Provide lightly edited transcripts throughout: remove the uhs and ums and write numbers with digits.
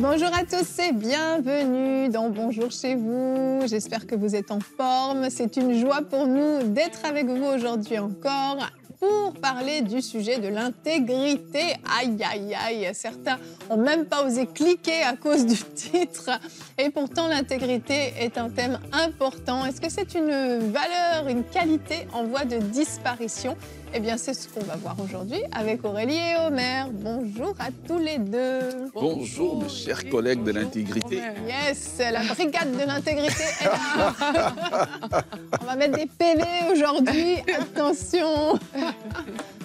Bonjour à tous et bienvenue dans Bonjour chez vous. J'espère que vous êtes en forme. C'est une joie pour nous d'être avec vous aujourd'hui encore pour parler du sujet de l'intégrité. Aïe, aïe, aïe, certains n'ont même pas osé cliquer à cause du titre. Et pourtant, l'intégrité est un thème important. Est-ce que c'est une valeur, une qualité en voie de disparition ? Eh bien, c'est ce qu'on va voir aujourd'hui avec Aurélie et Omer. Bonjour à tous les deux. Bonjour, mes chers collègues de l'intégrité. Yes, la brigade de l'intégrité est là. On va mettre des PV aujourd'hui. Attention.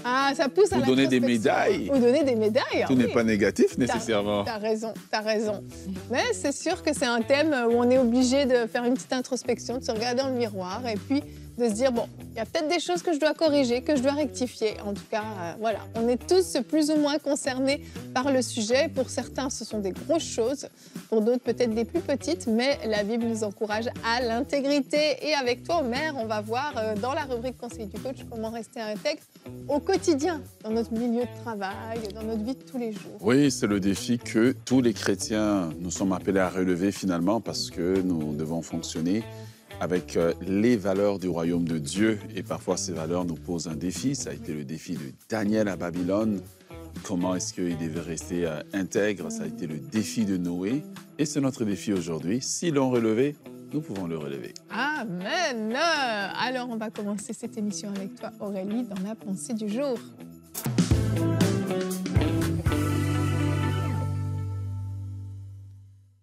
Ah, ça pousse à la Vous donnez des médailles. Vous donnez des médailles. Tout n'est pas négatif nécessairement. T'as raison. Mais c'est sûr que c'est un thème où on est obligé de faire une petite introspection, de se regarder dans le miroir et puis de se dire, bon, il y a peut-être des choses que je dois corriger, que je dois rectifier. En tout cas, voilà, on est tous plus ou moins concernés par le sujet. Pour certains, ce sont des grosses choses. Pour d'autres, peut-être des plus petites. Mais la Bible nous encourage à l'intégrité. Et avec toi, Omer, on va voir dans la rubrique Conseil du coach comment rester intègre au quotidien, dans notre milieu de travail, dans notre vie de tous les jours. Oui, c'est le défi que tous les chrétiens nous sommes appelés à relever finalement parce que nous devons fonctionner avec les valeurs du royaume de Dieu. Et parfois, ces valeurs nous posent un défi. Ça a été le défi de Daniel à Babylone. Comment est-ce qu'il devait rester intègre? Ça a été le défi de Noé. Et c'est notre défi aujourd'hui. Si l'on relevait, nous pouvons le relever. Amen. Alors, on va commencer cette émission avec toi, Aurélie, dans la pensée du jour.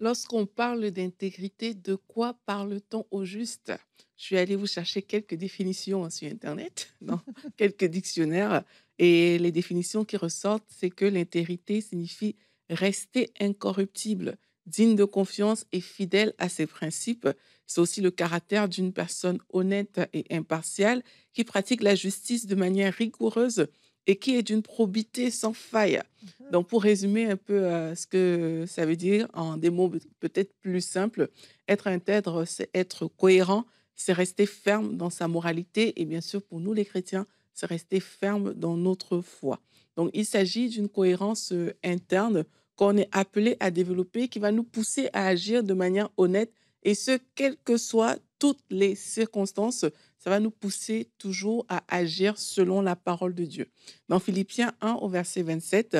Lorsqu'on parle d'intégrité, de quoi parle-t-on au juste? Je suis allée vous chercher quelques définitions sur Internet, dans quelques dictionnaires. Et les définitions qui ressortent, c'est que l'intégrité signifie rester incorruptible, digne de confiance et fidèle à ses principes. C'est aussi le caractère d'une personne honnête et impartiale qui pratique la justice de manière rigoureuse et qui est d'une probité sans faille. Donc, pour résumer un peu ce que ça veut dire en des mots peut-être plus simples, être intègre, c'est être cohérent, c'est rester ferme dans sa moralité et bien sûr, pour nous les chrétiens, c'est rester ferme dans notre foi. Donc, il s'agit d'une cohérence interne qu'on est appelé à développer qui va nous pousser à agir de manière honnête et ce, quelles que soient toutes les circonstances, ça va nous pousser toujours à agir selon la parole de Dieu. Dans Philippiens 1 au verset 27,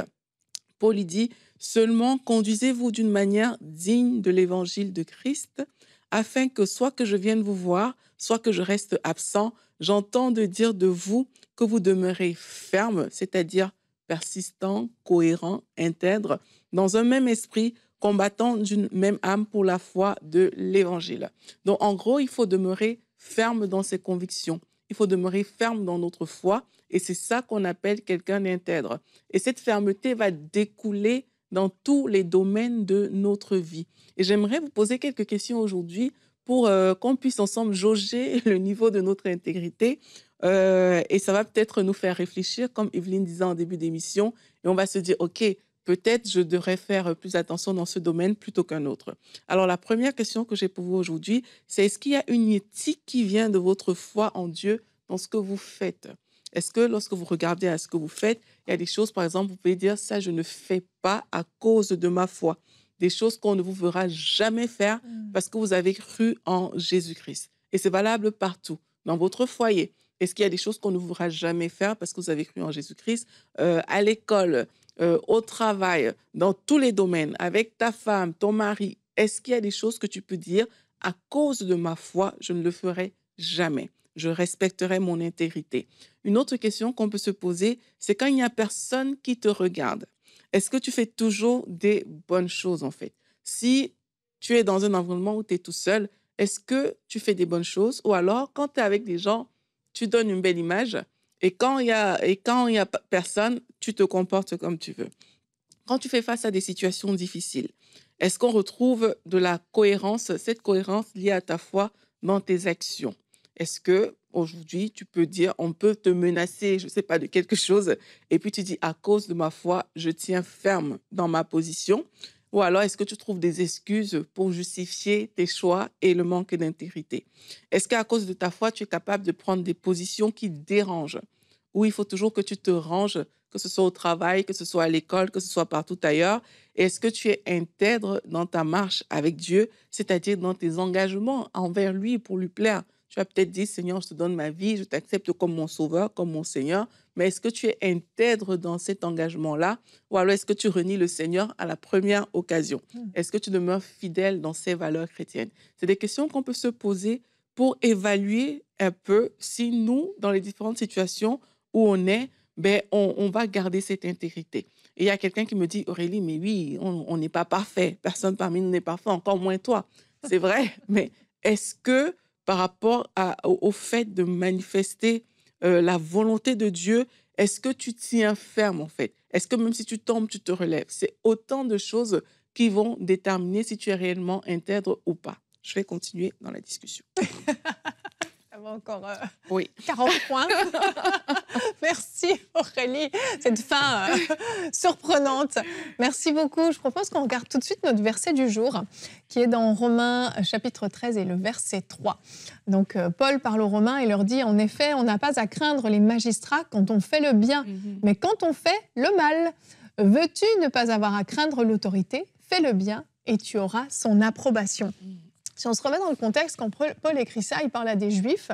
Paul y dit « Seulement conduisez-vous d'une manière digne de l'évangile de Christ, afin que soit que je vienne vous voir, soit que je reste absent, j'entends de dire de vous que vous demeurez ferme, c'est-à-dire persistant, cohérent, intègre, dans un même esprit, combattant d'une même âme pour la foi de l'évangile. » Donc, en gros, il faut demeurer ferme dans ses convictions. Il faut demeurer ferme dans notre foi et c'est ça qu'on appelle quelqu'un d'intègre. Et cette fermeté va découler dans tous les domaines de notre vie. Et j'aimerais vous poser quelques questions aujourd'hui pour qu'on puisse ensemble jauger le niveau de notre intégrité. Et ça va peut-être nous faire réfléchir, comme Evelyne disait en début d'émission, et on va se dire, OK, peut-être je devrais faire plus attention dans ce domaine plutôt qu'un autre. Alors, la première question que j'ai pour vous aujourd'hui, c'est est-ce qu'il y a une éthique qui vient de votre foi en Dieu dans ce que vous faites? Est-ce que lorsque vous regardez à ce que vous faites, il y a des choses, par exemple, vous pouvez dire, ça, je ne fais pas à cause de ma foi. Des choses qu'on ne vous verra jamais faire parce que vous avez cru en Jésus-Christ. Et c'est valable partout, dans votre foyer. Est-ce qu'il y a des choses qu'on ne vous verra jamais faire parce que vous avez cru en Jésus-Christ? À l'école, au travail, dans tous les domaines, avec ta femme, ton mari, est-ce qu'il y a des choses que tu peux dire à cause de ma foi, je ne le ferai jamais. Je respecterai mon intégrité. Une autre question qu'on peut se poser, c'est quand il n'y a personne qui te regarde. Est-ce que tu fais toujours des bonnes choses en fait? Si tu es dans un environnement où tu es tout seul, est-ce que tu fais des bonnes choses? Ou alors, quand tu es avec des gens, tu donnes une belle image et quand il y a personne, tu te comportes comme tu veux. Quand tu fais face à des situations difficiles, est-ce qu'on retrouve de la cohérence, cette cohérence liée à ta foi dans tes actions? Est-ce que aujourd'hui tu peux dire, on peut te menacer, je ne sais pas, de quelque chose, et puis tu dis, à cause de ma foi, je tiens ferme dans ma position? Ou alors, est-ce que tu trouves des excuses pour justifier tes choix et le manque d'intégrité? Est-ce qu'à cause de ta foi, tu es capable de prendre des positions qui dérangent? Ou il faut toujours que tu te ranges que ce soit au travail, que ce soit à l'école, que ce soit partout ailleurs? Est-ce que tu es intègre dans ta marche avec Dieu, c'est-à-dire dans tes engagements envers lui pour lui plaire? Tu vas peut-être dire, Seigneur, je te donne ma vie, je t'accepte comme mon sauveur, comme mon Seigneur, mais est-ce que tu es intègre dans cet engagement-là? Ou alors est-ce que tu renies le Seigneur à la première occasion? Est-ce que tu demeures fidèle dans ces valeurs chrétiennes? C'est des questions qu'on peut se poser pour évaluer un peu si nous, dans les différentes situations où on est, ben, on va garder cette intégrité. Et il y a quelqu'un qui me dit, Aurélie, mais oui, on n'est pas parfait. Personne parmi nous n'est parfait, encore moins toi. C'est vrai, mais est-ce que par rapport au fait de manifester la volonté de Dieu, est-ce que tu tiens ferme en fait? Est-ce que même si tu tombes, tu te relèves? C'est autant de choses qui vont déterminer si tu es réellement intègre ou pas. Je vais continuer dans la discussion. Ça va encore Oui. 40 points. Merci Aurélie, cette fin surprenante. Merci beaucoup. Je propose qu'on regarde tout de suite notre verset du jour, qui est dans Romains chapitre 13 et le verset 3. Donc Paul parle aux Romains et leur dit, en effet, on n'a pas à craindre les magistrats quand on fait le bien, mais quand on fait le mal. Veux-tu ne pas avoir à craindre l'autorité? Fais le bien et tu auras son approbation. Si on se remet dans le contexte, quand Paul écrit ça, il parle à des Juifs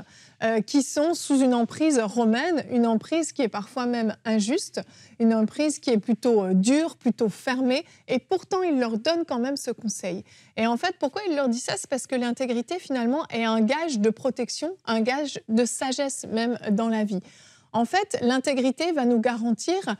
qui sont sous une emprise romaine, une emprise qui est parfois même injuste, une emprise qui est plutôt dure, plutôt fermée, et pourtant il leur donne quand même ce conseil. Et en fait, pourquoi il leur dit ça? C'est parce que l'intégrité, finalement, est un gage de protection, un gage de sagesse même dans la vie. En fait, l'intégrité va nous garantir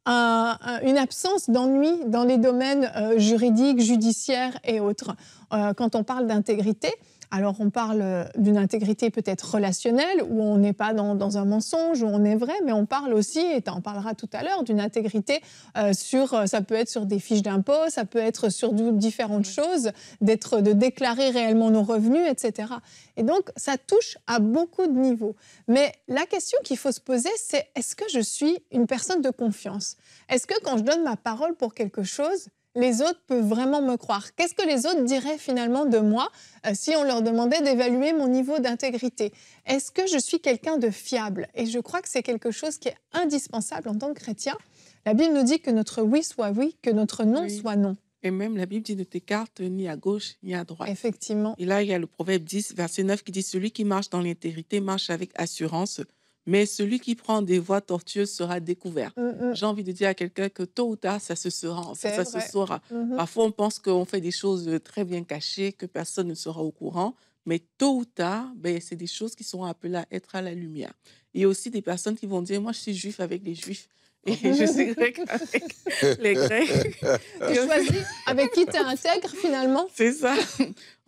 une absence d'ennui dans les domaines juridiques, judiciaires et autres. Quand on parle d'intégrité, alors on parle d'une intégrité peut-être relationnelle, où on n'est pas dans un mensonge, où on est vrai, mais on parle aussi, et tu en parleras tout à l'heure, d'une intégrité ça peut être sur des fiches d'impôt, ça peut être sur différentes choses, de déclarer réellement nos revenus, etc. Et donc, ça touche à beaucoup de niveaux. Mais la question qu'il faut se poser, c'est est-ce que je suis une personne de confiance? Est-ce que quand je donne ma parole pour quelque chose, les autres peuvent vraiment me croire? Qu'est-ce que les autres diraient finalement de moi si on leur demandait d'évaluer mon niveau d'intégrité? Est-ce que je suis quelqu'un de fiable? Et je crois que c'est quelque chose qui est indispensable en tant que chrétien. La Bible nous dit que notre oui soit oui, que notre non soit non. Et même la Bible dit ne t'écarte ni à gauche ni à droite. Effectivement. Et là, il y a le Proverbe 10, verset 9 qui dit « Celui qui marche dans l'intégrité marche avec assurance, mais celui qui prend des voies tortueuses sera découvert. » J'ai envie de dire à quelqu'un que tôt ou tard, ça se sera. En fait, ça se saura. Parfois, on pense qu'on fait des choses très bien cachées, que personne ne sera au courant, mais tôt ou tard, c'est des choses qui sont appelées à être à la lumière. Il y a aussi des personnes qui vont dire « Moi, je suis juif avec les juifs. » Et je suis grec avec les Grecs. Tu choisis avec qui tu intègres finalement. C'est ça.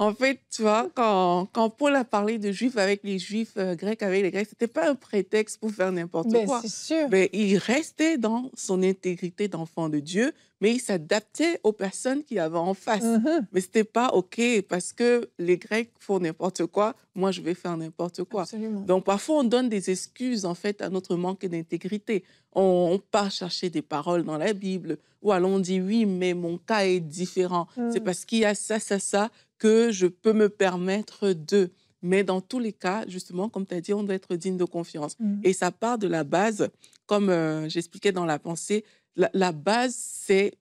En fait, tu vois, quand Paul a parlé de juifs avec les juifs, grecs avec les grecs, ce n'était pas un prétexte pour faire n'importe quoi. C'est sûr. Il restait dans son intégrité d'enfant de Dieu, mais il s'adaptait aux personnes qu'il avait en face. Mais ce n'était pas OK parce que les Grecs font n'importe quoi, moi je vais faire n'importe quoi. Absolument. Donc parfois on donne des excuses en fait à notre manque d'intégrité. On part chercher des paroles dans la Bible ou alors on dit oui, mais mon cas est différent. C'est parce qu'il y a ça que je peux me permettre de. Mais dans tous les cas, justement, comme tu as dit, on doit être digne de confiance. Et ça part de la base, comme j'expliquais dans la pensée, la base, c'est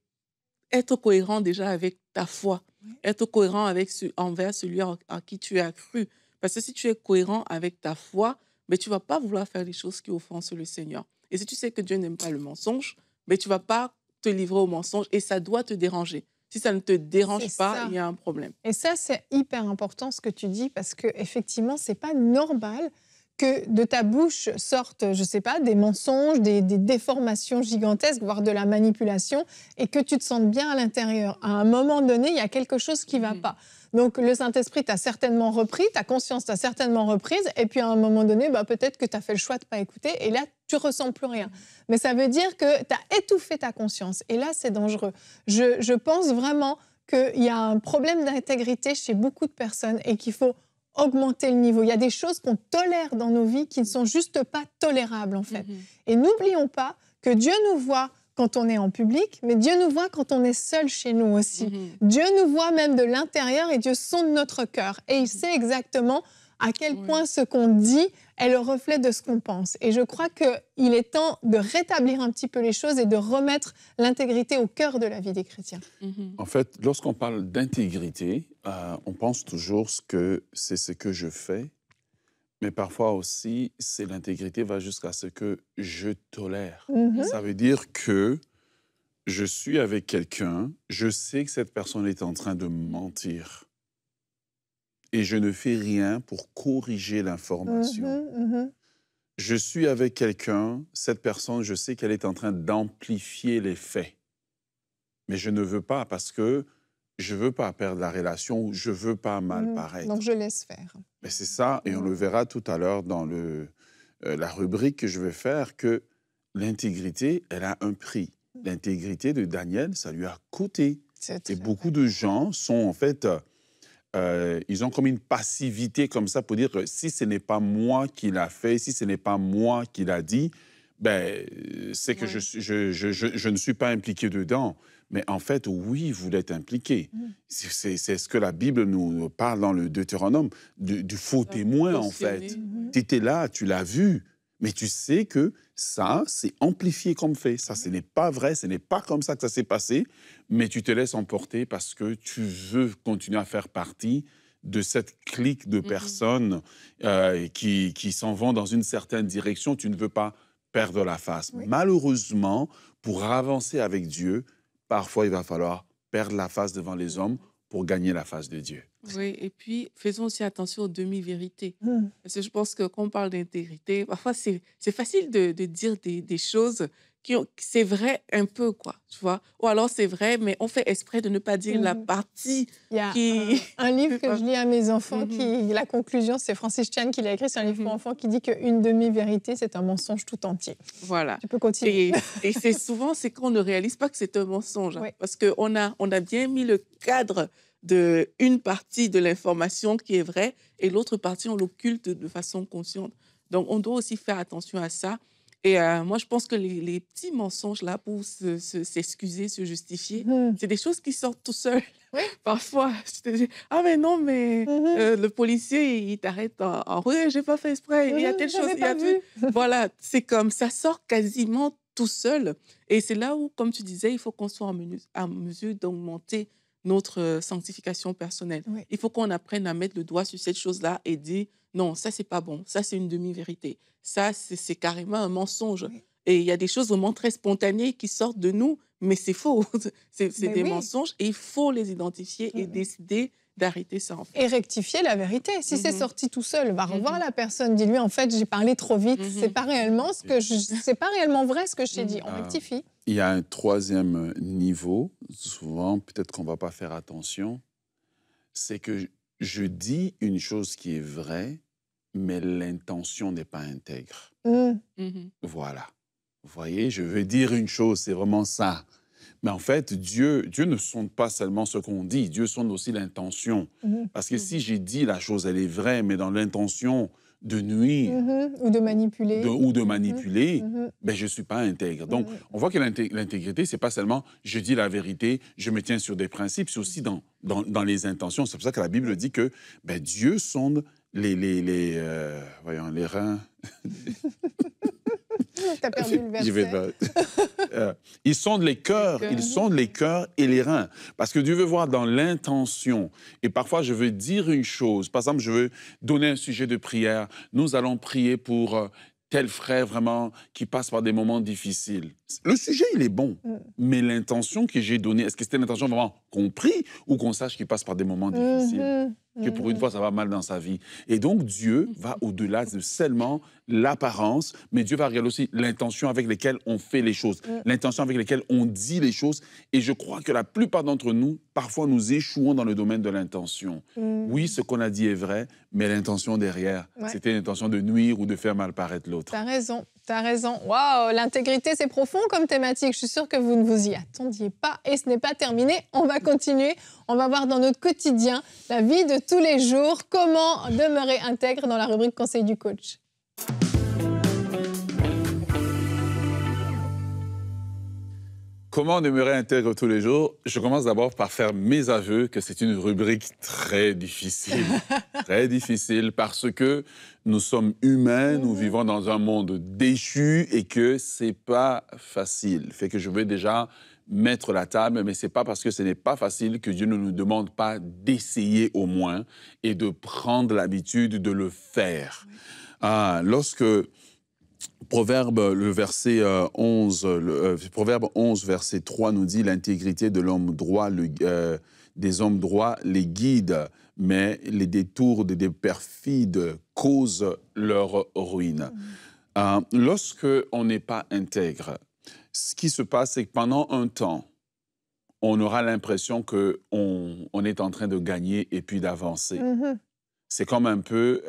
être cohérent déjà avec ta foi, être cohérent envers celui en qui tu as cru. Parce que si tu es cohérent avec ta foi, tu ne vas pas vouloir faire les choses qui offensent le Seigneur. Et si tu sais que Dieu n'aime pas le mensonge, tu ne vas pas te livrer au mensonge et ça doit te déranger. Si ça ne te dérange pas, il y a un problème. Et ça, c'est hyper important ce que tu dis parce qu'effectivement, ce n'est pas normal que de ta bouche sortent, je ne sais pas, des mensonges, des déformations gigantesques, voire de la manipulation, et que tu te sentes bien à l'intérieur. À un moment donné, il y a quelque chose qui ne va pas. Donc, le Saint-Esprit t'a certainement repris, ta conscience t'a certainement reprise, et puis à un moment donné, peut-être que tu as fait le choix de ne pas écouter, et là, tu ne ressens plus rien. Mais ça veut dire que tu as étouffé ta conscience, et là, c'est dangereux. Je pense vraiment qu'il y a un problème d'intégrité chez beaucoup de personnes, et qu'il faut augmenter le niveau. Il y a des choses qu'on tolère dans nos vies qui ne sont juste pas tolérables, en fait. Et n'oublions pas que Dieu nous voit quand on est en public, mais Dieu nous voit quand on est seul chez nous aussi. Dieu nous voit même de l'intérieur et Dieu sonde notre cœur. Et il sait exactement à quel point ce qu'on dit est le reflet de ce qu'on pense. Et je crois qu'il est temps de rétablir un petit peu les choses et de remettre l'intégrité au cœur de la vie des chrétiens. En fait, lorsqu'on parle d'intégrité, on pense toujours que c'est ce que je fais, mais parfois aussi, l'intégrité va jusqu'à ce que je tolère. Ça veut dire que je suis avec quelqu'un, je sais que cette personne est en train de mentir et je ne fais rien pour corriger l'information. Je suis avec quelqu'un, cette personne, je sais qu'elle est en train d'amplifier les faits, mais je ne veux pas parce que je ne veux pas perdre la relation, je ne veux pas mal paraître. Donc je laisse faire. Mais c'est ça, et on le verra tout à l'heure dans la rubrique que je vais faire, que l'intégrité, elle a un prix. L'intégrité de Daniel, ça lui a coûté. Et beaucoup de gens sont en fait, ils ont comme une passivité comme ça pour dire que si ce n'est pas moi qui l'a fait, si ce n'est pas moi qui l'a dit, ben, c'est que je ne suis pas impliqué dedans. Mais en fait, oui, vous l'êtes impliqué. C'est ce que la Bible nous parle dans le Deutéronome, du faux témoin, en fait. Tu étais là, tu l'as vu, mais tu sais que ça, c'est amplifié comme fait. Ça, ce n'est pas vrai, ce n'est pas comme ça que ça s'est passé, mais tu te laisses emporter parce que tu veux continuer à faire partie de cette clique de personnes qui s'en vont dans une certaine direction. Tu ne veux pas perdre la face. Malheureusement, pour avancer avec Dieu, parfois, il va falloir perdre la face devant les hommes pour gagner la face de Dieu. Oui, et puis faisons aussi attention aux demi-vérités. Parce que je pense que quand on parle d'intégrité, parfois c'est facile de dire des choses c'est vrai un peu, quoi, tu vois. Ou alors c'est vrai, mais on fait exprès de ne pas dire la partie Il y a qui... un livre que je lis à mes enfants, la conclusion, c'est Francis Chan qui l'a écrit, c'est un livre pour enfants qui dit qu'une demi-vérité, c'est un mensonge tout entier. Voilà. Tu peux continuer. Et c'est souvent, c'est qu'on ne réalise pas que c'est un mensonge. Parce qu'on a bien mis le cadre d'une partie de l'information qui est vraie et l'autre partie, on l'occulte de façon consciente. Donc, on doit aussi faire attention à ça. Et moi, je pense que les petits mensonges, là, pour s'excuser, se justifier, c'est des choses qui sortent tout seuls. Parfois, je te dis, ah mais non, mais le policier, il t'arrête en rue, j'ai pas fait exprès, il y a telle chose, il y a tout. Voilà, c'est comme ça sort quasiment tout seul. Et c'est là où, comme tu disais, il faut qu'on soit en mesure d'augmenter notre sanctification personnelle. Il faut qu'on apprenne à mettre le doigt sur cette chose-là et dire, non, ça, c'est pas bon, ça, c'est une demi-vérité. Ça, c'est carrément un mensonge. Et il y a des choses vraiment très spontanées qui sortent de nous, mais c'est faux. C'est des mensonges et il faut les identifier et décider d'arrêter ça. En fait. Et rectifier la vérité. Si c'est sorti tout seul, va revoir la personne, dis-lui, en fait, j'ai parlé trop vite, c'est pas réellement c'est pas réellement vrai ce que je t'ai dit. On rectifie. Il y a un troisième niveau, souvent, peut-être qu'on ne va pas faire attention, c'est que je dis une chose qui est vraie, mais l'intention n'est pas intègre. Voilà. Vous voyez, je veux dire une chose, c'est vraiment ça. Mais en fait, Dieu ne sonde pas seulement ce qu'on dit, Dieu sonde aussi l'intention. Parce que si j'ai dit la chose, elle est vraie, mais dans l'intention de nuire ou de manipuler, ben, je ne suis pas intègre. Donc, on voit que l'intégrité, ce n'est pas seulement je dis la vérité, je me tiens sur des principes, c'est aussi dans les intentions. C'est pour ça que la Bible dit que ben, Dieu sonde les reins. T'as perdu le verset. Ils sondent les cœurs, et les reins. Parce que Dieu veut voir dans l'intention. Et parfois, je veux dire une chose. Par exemple, je veux donner un sujet de prière. Nous allons prier pour tel frère vraiment qui passe par des moments difficiles. Le sujet, il est bon. Mais l'intention que j'ai donnée, est-ce que c'était l'intention vraiment qu'on prie ou qu'on sache qu'il passe par des moments difficiles? Que pour une fois, ça va mal dans sa vie. Et donc, Dieu va au-delà de seulement l'apparence, mais Dieu va regarder aussi l'intention avec laquelle on fait les choses, l'intention avec laquelle on dit les choses. Et je crois que la plupart d'entre nous, parfois, nous échouons dans le domaine de l'intention. Oui, ce qu'on a dit est vrai, mais l'intention derrière, c'était l'intention de nuire ou de faire mal paraître l'autre. T'as raison. T'as raison. Waouh, l'intégrité, c'est profond comme thématique. Je suis sûre que vous ne vous y attendiez pas. Et ce n'est pas terminé. On va continuer. On va voir dans notre quotidien, la vie de tous les jours, comment demeurer intègre dans la rubrique Conseil du coach. comment demeurer intègre tous les jours? Je commence d'abord par faire mes aveux que c'est une rubrique très difficile. Très difficile parce que nous sommes humains, nous vivons dans un monde déchu et que c'est pas facile. Fait que je veux déjà mettre la table, mais c'est pas parce que ce n'est pas facile que Dieu ne nous demande pas d'essayer au moins et de prendre l'habitude de le faire. Lorsque Proverbe, Proverbe 11, verset 3 nous dit « L'intégrité de l'homme droit, des hommes droits les guide, mais les détours des perfides causent leur ruine. » Lorsque on n'est pas intègre, ce qui se passe, c'est que pendant un temps, on aura l'impression qu'on est en train de gagner et puis d'avancer. C'est comme un peu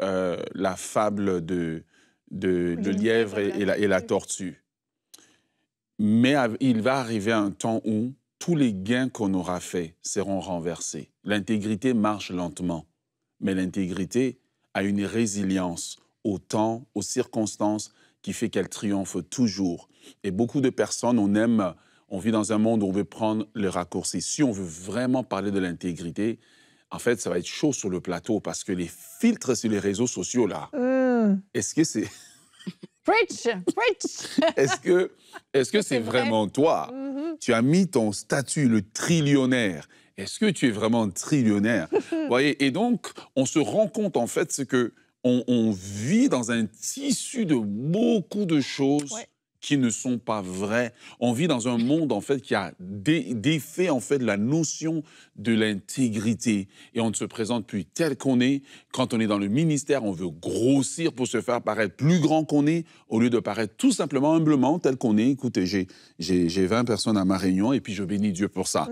la fable de lièvre et la tortue. Mais il va arriver un temps où tous les gains qu'on aura faits seront renversés. L'intégrité marche lentement, mais l'intégrité a une résilience au temps, aux circonstances, qui fait qu'elle triomphe toujours. Et beaucoup de personnes, on vit dans un monde où on veut prendre le raccourci. Si on veut vraiment parler de l'intégrité, en fait, ça va être chaud sur le plateau parce que les filtres sur les réseaux sociaux, là, est-ce que c'est... Preach, preach. Est-ce que c'est vraiment toi? Tu as mis ton statut, le trillionnaire. Est-ce que tu es vraiment trillionnaire? Voyez, et donc, on se rend compte, en fait, c'est que on vit dans un tissu de beaucoup de choses qui ne sont pas vraies. On vit dans un monde, en fait, qui a défait, en fait, la notion de l'intégrité. Et on ne se présente plus tel qu'on est. Quand on est dans le ministère, on veut grossir pour se faire paraître plus grand qu'on est, au lieu de paraître tout simplement, humblement, tel qu'on est. Écoutez, j'ai 20 personnes à ma réunion et puis je bénis Dieu pour ça.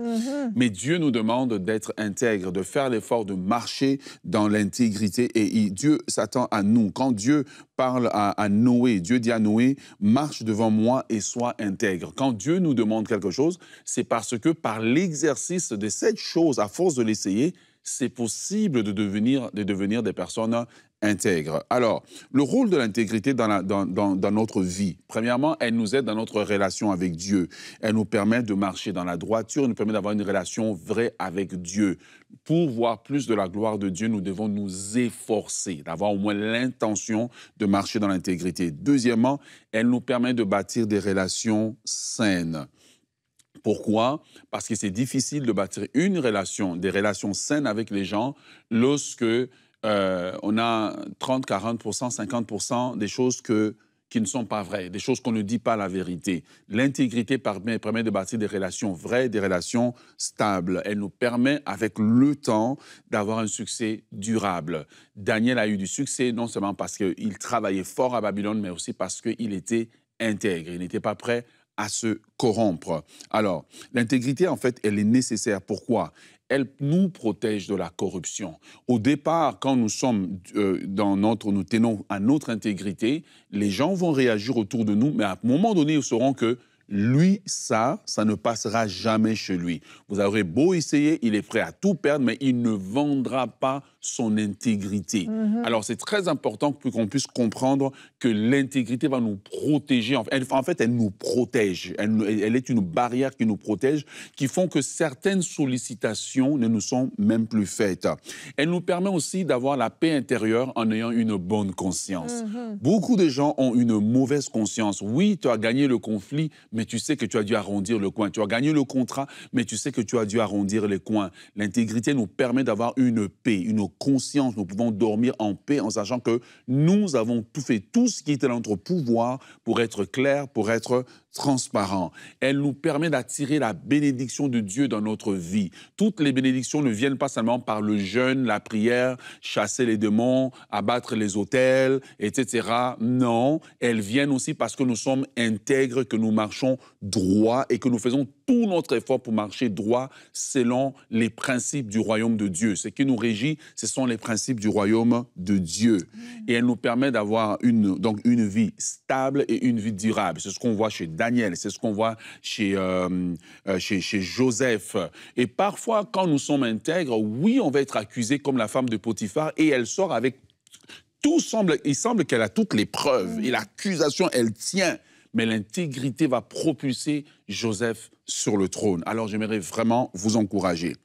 Mais Dieu nous demande d'être intègre, de faire l'effort de marcher dans l'intégrité. Et Dieu s'attend à nous. Quand Dieu parle à Noé, Dieu dit à Noé, marche devant moi et sois intègre. Quand Dieu nous demande quelque chose, c'est parce que par l'exercice de cette chose, à force de l'essayer, c'est possible de devenir des personnes intègres. Alors, le rôle de l'intégrité dans notre vie, premièrement, elle nous aide dans notre relation avec Dieu. Elle nous permet de marcher dans la droiture, elle nous permet d'avoir une relation vraie avec Dieu. Pour voir plus de la gloire de Dieu, nous devons nous efforcer, d'avoir au moins l'intention de marcher dans l'intégrité. Deuxièmement, elle nous permet de bâtir des relations saines. Pourquoi? Parce que c'est difficile de bâtir des relations saines avec les gens lorsque on a 30, 40%, 50% des choses qui ne sont pas vraies, des choses qu'on ne dit pas la vérité. L'intégrité permet de bâtir des relations vraies, des relations stables. Elle nous permet, avec le temps, d'avoir un succès durable. Daniel a eu du succès non seulement parce qu'il travaillait fort à Babylone, mais aussi parce qu'il était intègre. Il n'était pas prêt à se corrompre. Alors, l'intégrité, en fait, elle est nécessaire. Pourquoi? Elle nous protège de la corruption. Au départ, quand nous sommes nous tenons à notre intégrité, les gens vont réagir autour de nous, mais à un moment donné, ils sauront que lui, ça ne passera jamais chez lui. Vous aurez beau essayer, il est prêt à tout perdre, mais il ne vendra pas son intégrité. Alors, c'est très important pour qu'on puisse comprendre que l'intégrité va nous protéger. En fait, elle nous protège. Elle est une barrière qui nous protège, qui font que certaines sollicitations ne nous sont même plus faites. Elle nous permet aussi d'avoir la paix intérieure en ayant une bonne conscience. Beaucoup de gens ont une mauvaise conscience. Oui, tu as gagné le conflit, mais tu sais que tu as dû arrondir le coin. Tu as gagné le contrat, mais tu sais que tu as dû arrondir les coins. L'intégrité nous permet d'avoir une paix, une conscience. Nous pouvons dormir en paix en sachant que nous avons fait tout ce qui était dans notre pouvoir pour être clair, pour être transparent. Elle nous permet d'attirer la bénédiction de Dieu dans notre vie. Toutes les bénédictions ne viennent pas seulement par le jeûne, la prière, chasser les démons, abattre les autels, etc. Non, elles viennent aussi parce que nous sommes intègres, que nous marchons droit et que nous faisons tout notre effort pour marcher droit selon les principes du royaume de Dieu. Ce qui nous régit, ce sont les principes du royaume de Dieu. Et elle nous permet d'avoir une vie stable et une vie durable. C'est ce qu'on voit chez Daniel, c'est ce qu'on voit chez Joseph. Et parfois, quand nous sommes intègres, oui, on va être accusé comme la femme de Potiphar et elle sort avec il semble qu'elle a toutes les preuves et l'accusation, elle tient. mais l'intégrité va propulser Joseph sur le trône. Alors, j'aimerais vraiment vous encourager.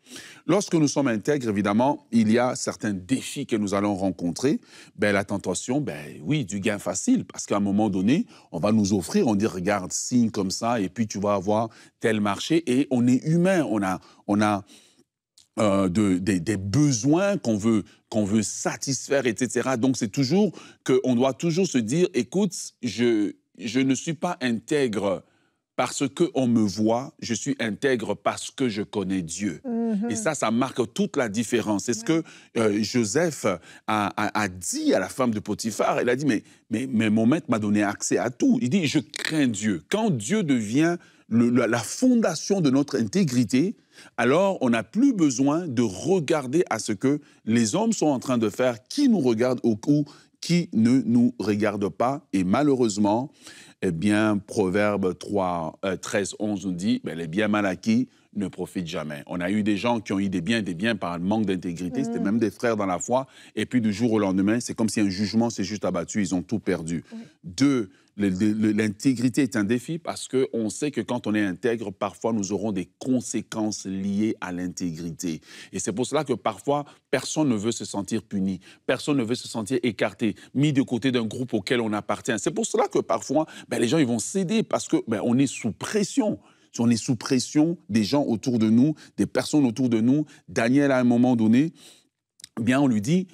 Lorsque nous sommes intègres, évidemment, il y a certains défis que nous allons rencontrer. La tentation, oui, du gain facile, parce qu'à un moment donné, on va nous offrir, on dit, regarde, signe comme ça, et puis tu vas avoir tel marché. Et on est humain, on a des besoins qu'on veut satisfaire, etc. Donc, c'est toujours qu'on doit toujours se dire, écoute, je ne suis pas intègre parce qu'on me voit, je suis intègre parce que je connais Dieu. Et ça marque toute la différence. C'est ce que Joseph a dit à la femme de Potiphar. Il a dit, mais mon maître m'a donné accès à tout. Il dit, je crains Dieu. Quand Dieu devient la fondation de notre intégrité, alors on n'a plus besoin de regarder à ce que les hommes sont en train de faire, qui nous regarde ou qui ne nous regarde pas. Et malheureusement, Proverbe 13, 11 nous dit, les biens mal acquis ne profitent jamais. On a eu des gens qui ont eu des biens par manque d'intégrité, c'était même des frères dans la foi, et puis du jour au lendemain, c'est comme si un jugement s'est juste abattu, ils ont tout perdu. 2, l'intégrité est un défi parce qu'on sait que quand on est intègre, parfois nous aurons des conséquences liées à l'intégrité. Et c'est pour cela que parfois, personne ne veut se sentir puni, personne ne veut se sentir écarté, mis de côté d'un groupe auquel on appartient. C'est pour cela que parfois, les gens ils vont céder parce qu'on est sous pression. On est sous pression des gens autour de nous, des personnes autour de nous. Daniel, à un moment donné, on lui dit,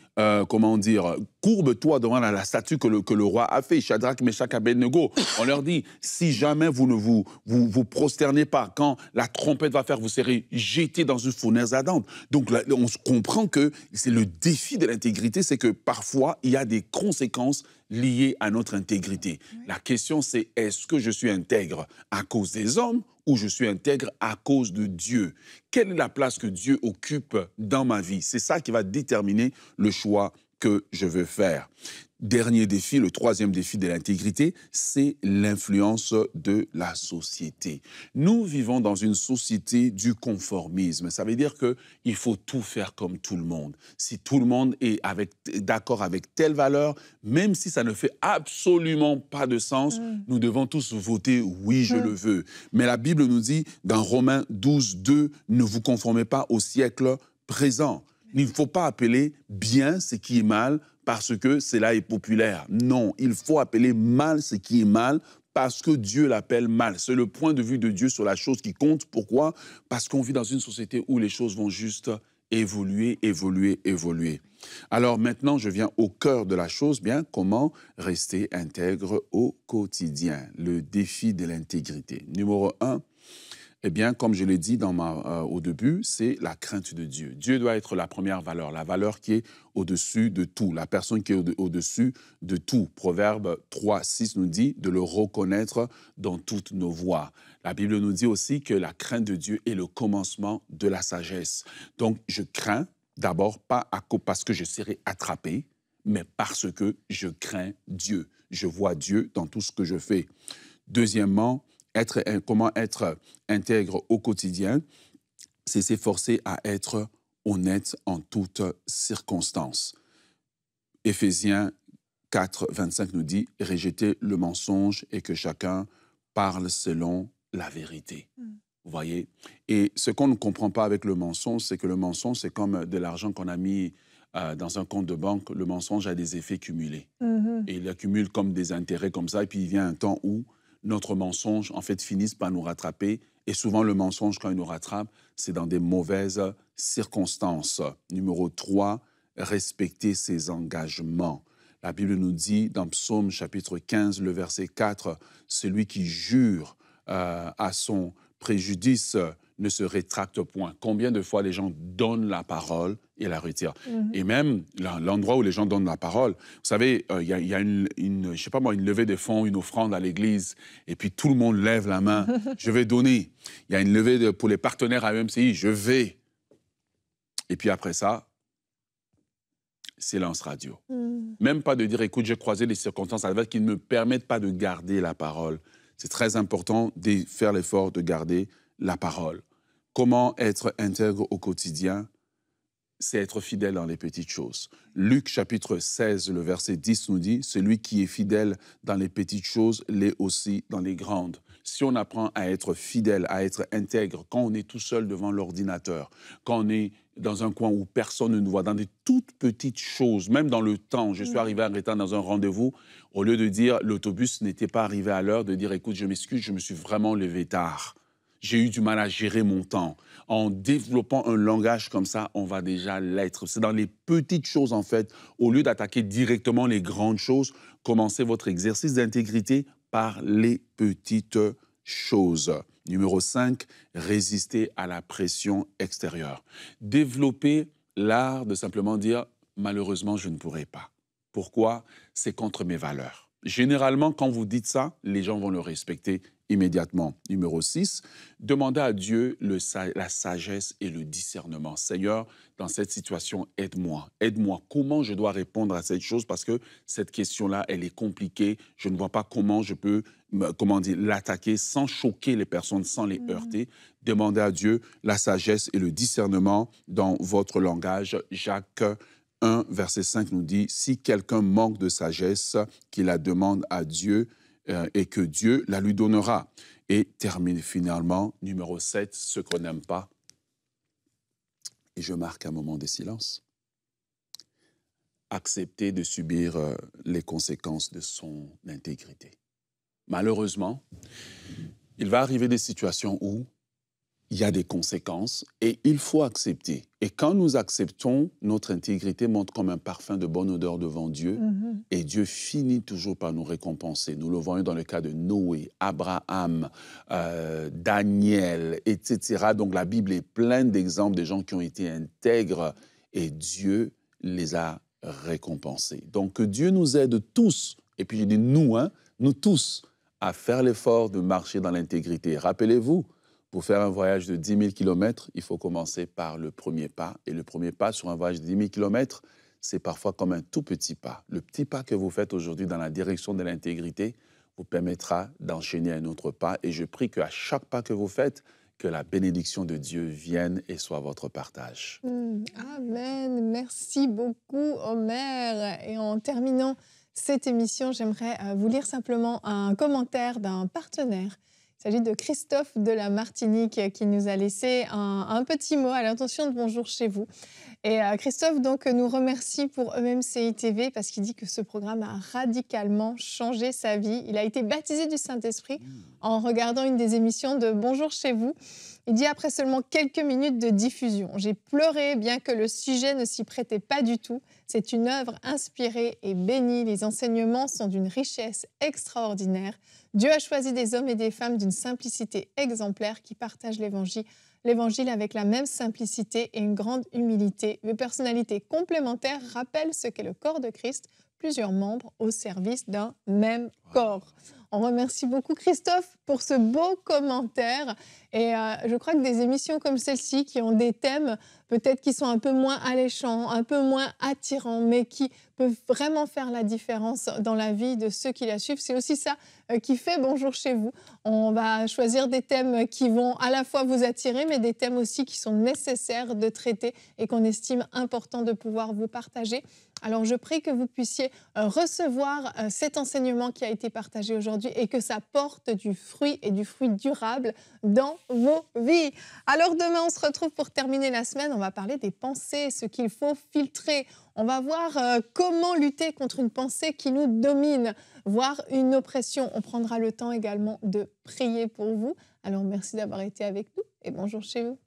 courbe-toi devant la statue que le roi a fait, Shadrach, Meshach, Abednego. On leur dit, si jamais vous ne vous prosternez pas, quand la trompette va faire, vous serez jetés dans une fournaise ardente. Donc là, on comprend que c'est le défi de l'intégrité, c'est que parfois, il y a des conséquences liées à notre intégrité. Oui. La question, c'est est-ce que je suis intègre à cause des hommes ou je suis intègre à cause de Dieu? Quelle est la place que Dieu occupe dans ma vie? C'est ça qui va déterminer le choix que je veux faire. Dernier défi, le troisième défi de l'intégrité, c'est l'influence de la société. Nous vivons dans une société du conformisme. Ça veut dire qu'il faut tout faire comme tout le monde. Si tout le monde est d'accord avec telle valeur, même si ça ne fait absolument pas de sens, nous devons tous voter « oui, je le veux ». Mais la Bible nous dit dans Romains 12, 2, « Ne vous conformez pas au siècle présent ». Il ne faut pas appeler bien ce qui est mal parce que cela est populaire. Non, il faut appeler mal ce qui est mal parce que Dieu l'appelle mal. C'est le point de vue de Dieu sur la chose qui compte. Pourquoi? Parce qu'on vit dans une société où les choses vont juste évoluer. Alors maintenant, je viens au cœur de la chose, comment rester intègre au quotidien? Le défi de l'intégrité. Numéro 1, comme je l'ai dit au début, c'est la crainte de Dieu. Dieu doit être la première valeur, la valeur qui est au-dessus de tout, la personne qui est au-dessus de tout. Proverbe 3, 6 nous dit de le reconnaître dans toutes nos voies. La Bible nous dit aussi que la crainte de Dieu est le commencement de la sagesse. Donc, je crains d'abord pas parce que je serai attrapé, mais parce que je crains Dieu. Je vois Dieu dans tout ce que je fais. Deuxièmement, comment être intègre au quotidien, c'est s'efforcer à être honnête en toutes circonstances. Éphésiens 4, 25 nous dit « Rejetez le mensonge et que chacun parle selon la vérité ». Vous voyez? Et ce qu'on ne comprend pas avec le mensonge, c'est que le mensonge, c'est comme de l'argent qu'on a mis dans un compte de banque. Le mensonge a des effets cumulés. Et il accumule comme des intérêts comme ça, et puis il vient un temps où notre mensonge, en fait, finissent par nous rattraper. Et souvent, le mensonge, quand il nous rattrape, c'est dans des mauvaises circonstances. Numéro 3, respecter ses engagements. La Bible nous dit, dans Psaume chapitre 15, le verset 4, « Celui qui jure à son préjudice ne se rétracte point ». Combien de fois les gens donnent la parole et la retirent? Et même l'endroit où les gens donnent la parole, vous savez, il y a je sais pas moi, une levée de fonds, une offrande à l'église, et puis tout le monde lève la main. Je vais donner. Il y a une levée pour les partenaires à EMCI, je vais. Et puis après ça, silence radio. Même pas de dire, écoute, j'ai croisé les circonstances adverses qui ne me permettent pas de garder la parole. C'est très important de faire l'effort de garder la parole. Comment être intègre au quotidien? c'est être fidèle dans les petites choses. Luc chapitre 16, le verset 10 nous dit, « Celui qui est fidèle dans les petites choses l'est aussi dans les grandes ». Si on apprend à être fidèle, à être intègre, quand on est tout seul devant l'ordinateur, quand on est dans un coin où personne ne nous voit, dans des toutes petites choses, même dans le temps, je suis arrivé en retard dans un rendez-vous, au lieu de dire l'autobus n'était pas arrivé à l'heure, de dire écoute, je m'excuse, je me suis vraiment levé tard. J'ai eu du mal à gérer mon temps. En développant un langage comme ça, on va déjà l'être. C'est dans les petites choses, en fait, au lieu d'attaquer directement les grandes choses, commencez votre exercice d'intégrité par les petites choses. Numéro 5, résister à la pression extérieure. Développer l'art de simplement dire « malheureusement, je ne pourrai pas ». Pourquoi? C'est contre mes valeurs. Généralement, quand vous dites ça, les gens vont le respecter immédiatement. Numéro 6, demandez à Dieu la sagesse et le discernement. Seigneur, dans cette situation, aide-moi. Aide-moi. Comment je dois répondre à cette chose? Parce que cette question-là, elle est compliquée. Je ne vois pas comment je peux l'attaquer sans choquer les personnes, sans les heurter. Demandez à Dieu la sagesse et le discernement dans votre langage. Jacques 1, verset 5 nous dit, « Si quelqu'un manque de sagesse, qu'il la demande à Dieu, et que Dieu la lui donnera. » Et termine finalement, numéro 7, ce qu'on n'aime pas. Et je marque un moment de silence. Accepter de subir les conséquences de son intégrité. Malheureusement, il va arriver des situations où il y a des conséquences et il faut accepter. Et quand nous acceptons, notre intégrité monte comme un parfum de bonne odeur devant Dieu et Dieu finit toujours par nous récompenser. Nous le voyons dans le cas de Noé, Abraham, Daniel, etc. Donc la Bible est pleine d'exemples de gens qui ont été intègres et Dieu les a récompensés. Donc que Dieu nous aide tous, et puis je dis nous, nous tous, à faire l'effort de marcher dans l'intégrité. Rappelez-vous, pour faire un voyage de 10 000 km, il faut commencer par le premier pas. Et le premier pas sur un voyage de 10 000 km, c'est parfois comme un tout petit pas. Le petit pas que vous faites aujourd'hui dans la direction de l'intégrité vous permettra d'enchaîner un autre pas. Et je prie qu'à chaque pas que vous faites, que la bénédiction de Dieu vienne et soit votre partage. Amen. Merci beaucoup, Omer. Et en terminant cette émission, j'aimerais vous lire simplement un commentaire d'un partenaire. Il s'agit de Christophe de la Martinique qui nous a laissé un petit mot à l'intention de Bonjour chez vous. Et Christophe donc, nous remercie pour EMCI TV parce qu'il dit que ce programme a radicalement changé sa vie. Il a été baptisé du Saint-Esprit en regardant une des émissions de Bonjour chez vous. Il dit après seulement quelques minutes de diffusion, j'ai pleuré bien que le sujet ne s'y prêtait pas du tout. C'est une œuvre inspirée et bénie. Les enseignements sont d'une richesse extraordinaire. Dieu a choisi des hommes et des femmes d'une simplicité exemplaire qui partagent l'Évangile avec la même simplicité et une grande humilité. Les personnalités complémentaires rappellent ce qu'est le corps de Christ, plusieurs membres au service d'un même corps. On remercie beaucoup Christophe pour ce beau commentaire. Et je crois que des émissions comme celle-ci, qui ont des thèmes peut-être qui sont un peu moins alléchants, un peu moins attirants, mais qui peuvent vraiment faire la différence dans la vie de ceux qui la suivent, c'est aussi ça qui fait Bonjour chez vous. On va choisir des thèmes qui vont à la fois vous attirer, mais des thèmes aussi qui sont nécessaires de traiter et qu'on estime important de pouvoir vous partager. Alors, je prie que vous puissiez recevoir cet enseignement qui a été partagé aujourd'hui et que ça porte du fruit et du fruit durable dans vos vies. Alors, demain, on se retrouve pour terminer la semaine. On va parler des pensées, ce qu'il faut filtrer. On va voir comment lutter contre une pensée qui nous domine, voire une oppression. On prendra le temps également de prier pour vous. Alors, merci d'avoir été avec nous et bonjour chez vous.